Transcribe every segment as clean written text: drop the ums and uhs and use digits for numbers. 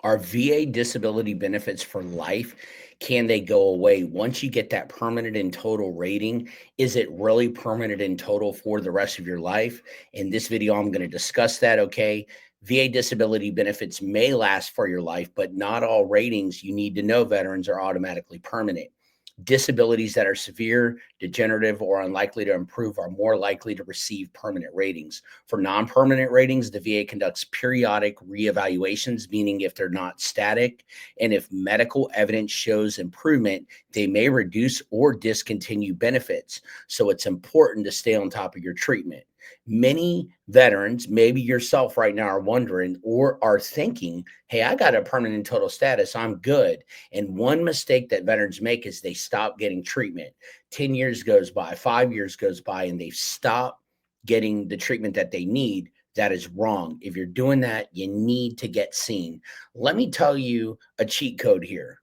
Are VA disability benefits for life? Can they go away once you get that permanent and total rating? Is it really permanent and total for the rest of your life? In this video, I'm going to discuss that. Okay. VA disability benefits may last for your life, but not all ratings you need to know, veterans, are automatically permanent. Disabilities that are severe, degenerative, or unlikely to improve are more likely to receive permanent ratings. For non permanent ratings, the VA conducts periodic reevaluations, meaning if they're not static and if medical evidence shows improvement, they may reduce or discontinue benefits. So it's important to stay on top of your treatment. Many veterans, maybe yourself right now, are wondering or are thinking, hey, I got a permanent and total status, I'm good. And one mistake that veterans make is they stop getting treatment. 10 years goes by, 5 years goes by, and they've stopped getting the treatment that they need. That is wrong. If you're doing that, you need to get seen. Let me tell you a cheat code here.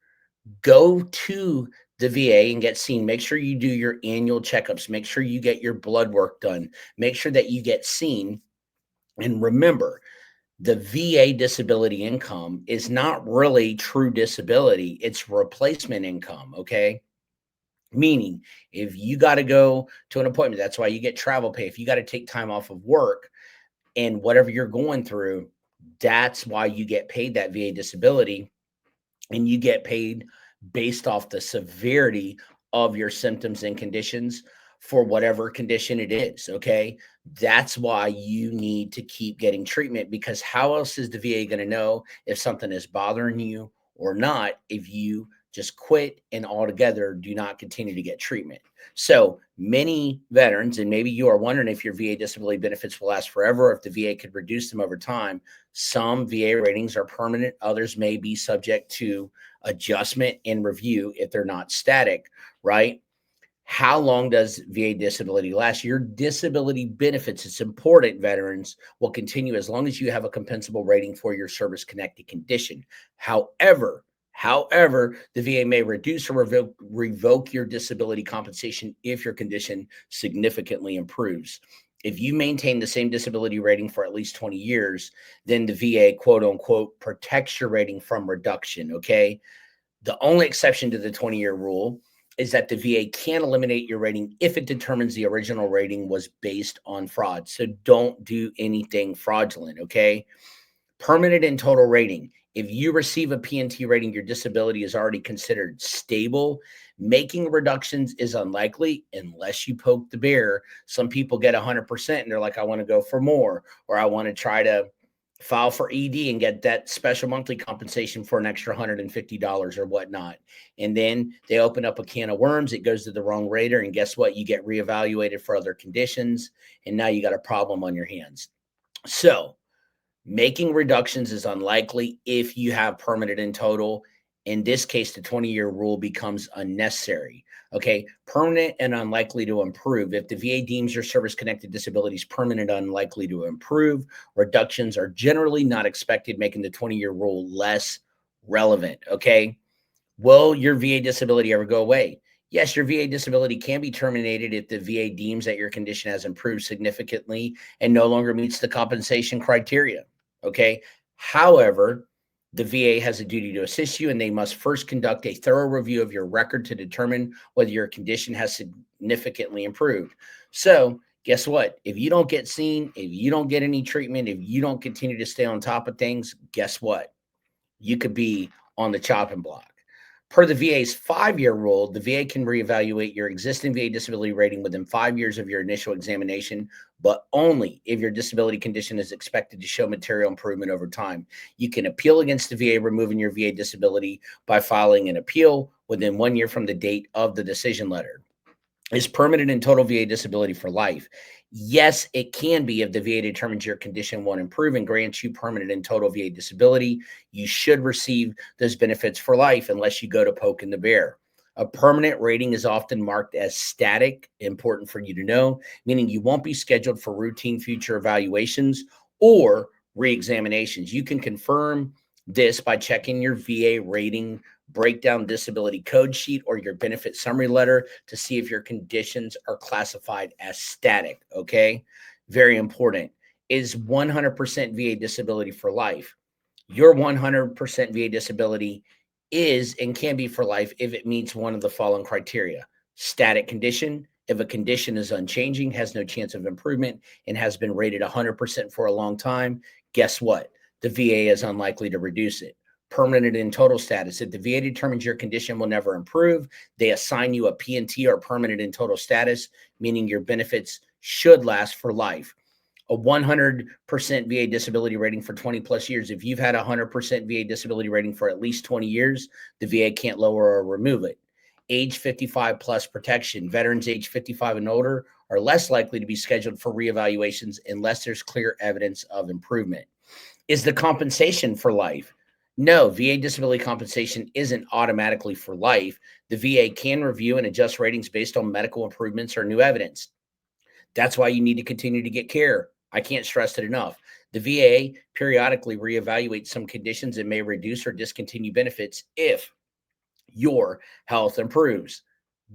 Go to the VA and get seen. Make sure you do your annual checkups. Make sure you get your blood work done. Make sure that you get seen. And remember, the VA disability income is not really true disability, it's replacement income. Okay. Meaning, if you got to go to an appointment, that's why you get travel pay. If you got to take time off of work and whatever you're going through, that's why you get paid that VA disability, and you get paid based off the severity of your symptoms and conditions for whatever condition it is. Okay. That's why you need to keep getting treatment, because how else is the VA going to know if something is bothering you or not if you just quit and altogether do not continue to get treatment? So many veterans, and maybe you are wondering if your VA disability benefits will last forever, or if the VA could reduce them over time. Some VA ratings are permanent, others may be subject to adjustment and review if they're not static, right? How long does VA disability last? Your disability benefits, it's important, veterans, will continue as long as you have a compensable rating for your service connected condition. However, the VA may reduce or revoke your disability compensation if your condition significantly improves. If you maintain the same disability rating for at least 20 years, then the VA, quote unquote, protects your rating from reduction. Okay. The only exception to the 20-year rule is that the VA can eliminate your rating if it determines the original rating was based on fraud. So don't do anything fraudulent. Okay. Permanent and total rating. If you receive a PNT rating, your disability is already considered stable. Making reductions is unlikely unless you poke the bear. Some people get 100% and they're like, I want to go for more, or I want to try to file for ED and get that special monthly compensation for an extra $150 or whatnot. And then they open up a can of worms. It goes to the wrong rater. And guess what? You get reevaluated for other conditions. And now you got a problem on your hands. So, making reductions is unlikely if you have permanent and total. In this case, the 20-year rule becomes unnecessary. Okay. Permanent and unlikely to improve. If the VA deems your service connected disabilities permanent and unlikely to improve, reductions are generally not expected, making the 20-year rule less relevant. Okay. Will your VA disability ever go away? Yes, your VA disability can be terminated if the VA deems that your condition has improved significantly and no longer meets the compensation criteria. Okay. However, the VA has a duty to assist you, and they must first conduct a thorough review of your record to determine whether your condition has significantly improved. So, guess what? If you don't get seen, if you don't get any treatment, if you don't continue to stay on top of things, guess what? You could be on the chopping block. Per the VA's 5-year rule, the VA can reevaluate your existing VA disability rating within 5 years of your initial examination, but only if your disability condition is expected to show material improvement over time. You can appeal against the VA removing your VA disability by filing an appeal within 1 year from the date of the decision letter. Is permanent and total VA disability for life? Yes, it can be if the VA determines your condition won't improve and grants you permanent and total VA disability. You should receive those benefits for life unless you go to poking the bear. A permanent rating is often marked as static, important for you to know, meaning you won't be scheduled for routine future evaluations or reexaminations. You can confirm this by checking your VA rating breakdown disability code sheet or your benefit summary letter to see if your conditions are classified as static. Okay. Very important. Is 100% VA disability for life? Your 100% VA disability is and can be for life if it meets one of the following criteria: static condition. If a condition is unchanging, has no chance of improvement, and has been rated 100% for a long time, guess what? The VA is unlikely to reduce it. Permanent and total status. If the VA determines your condition will never improve, they assign you a P&T or permanent and total status, meaning your benefits should last for life. A 100% VA disability rating for 20 plus years. If you've had a 100% VA disability rating for at least 20 years, the VA can't lower or remove it. Age 55 plus protection. Veterans age 55 and older are less likely to be scheduled for reevaluations unless there's clear evidence of improvement. Is the compensation for life? No, VA disability compensation isn't automatically for life. The VA can review and adjust ratings based on medical improvements or new evidence. That's why you need to continue to get care. I can't stress it enough. The VA periodically reevaluates some conditions and may reduce or discontinue benefits if your health improves.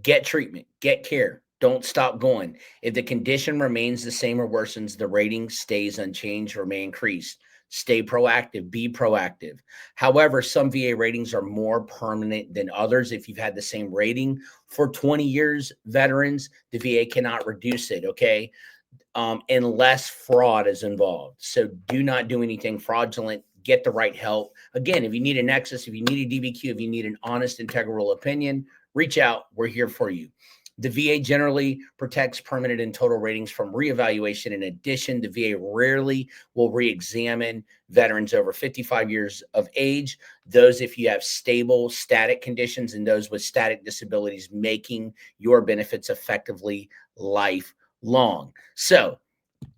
Get treatment, get care. Don't stop going. If the condition remains the same or worsens, the rating stays unchanged or may increase. Stay proactive, be proactive. However, some VA ratings are more permanent than others. If you've had the same rating for 20 years, veterans, the VA cannot reduce it, okay? Unless fraud is involved. So do not do anything fraudulent. Get the right help. Again, if you need a nexus, if you need a DBQ, if you need an honest, integral opinion, reach out. We're here for you. The VA generally protects permanent and total ratings from reevaluation. In addition, the VA rarely will reexamine veterans over 55 years of age. Those if you have stable static conditions, and those with static disabilities, making your benefits effectively lifelong. So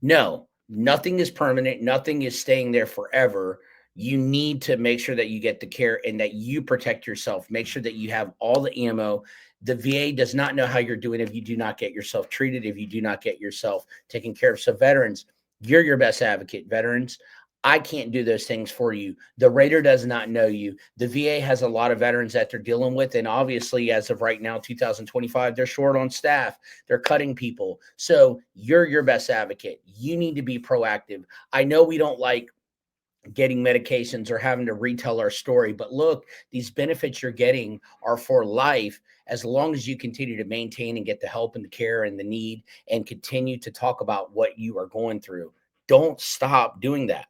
no, nothing is permanent. Nothing is staying there forever. You need to make sure that you get the care and that you protect yourself. Make sure that you have all the ammo. The VA does not know how you're doing if you do not get yourself treated, if you do not get yourself taken care of. So veterans, you're your best advocate. Veterans, I can't do those things for you. The rater does not know you. The VA has a lot of veterans that they're dealing with. And obviously, as of right now, 2025, they're short on staff. They're cutting people. So you're your best advocate. You need to be proactive. I know we don't like getting medications or having to retell our story, but look, these benefits you're getting are for life as long as you continue to maintain and get the help and the care and the need and continue to talk about what you are going through. Don't stop doing that.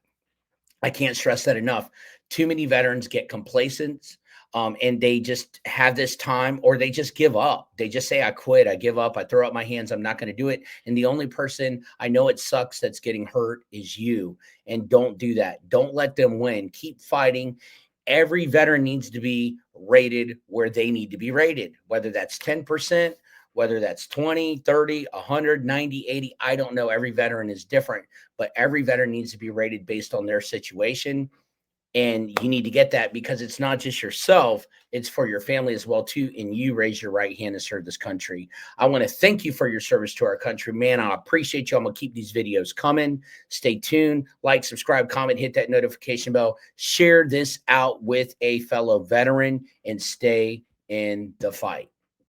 I can't stress that enough. Too many veterans get complacent, and they just have this time, or they just give up. They just say, I quit, I give up, I throw up my hands, I'm not going to do it. And the only person, I know it sucks, that's getting hurt is you. And don't do that. Don't let them win. Keep fighting. Every veteran needs to be rated where they need to be rated, whether that's 10%, whether that's 20, 30, 100, 90, 80. I don't know. Every veteran is different, but every veteran needs to be rated based on their situation. And you need to get that because it's not just yourself, it's for your family as well too. And you raise your right hand to serve this country. I want to thank you for your service to our country, man. I appreciate you. I'm gonna keep these videos coming. Stay tuned, like, subscribe, comment, hit that notification bell, share this out with a fellow veteran, and stay in the fight.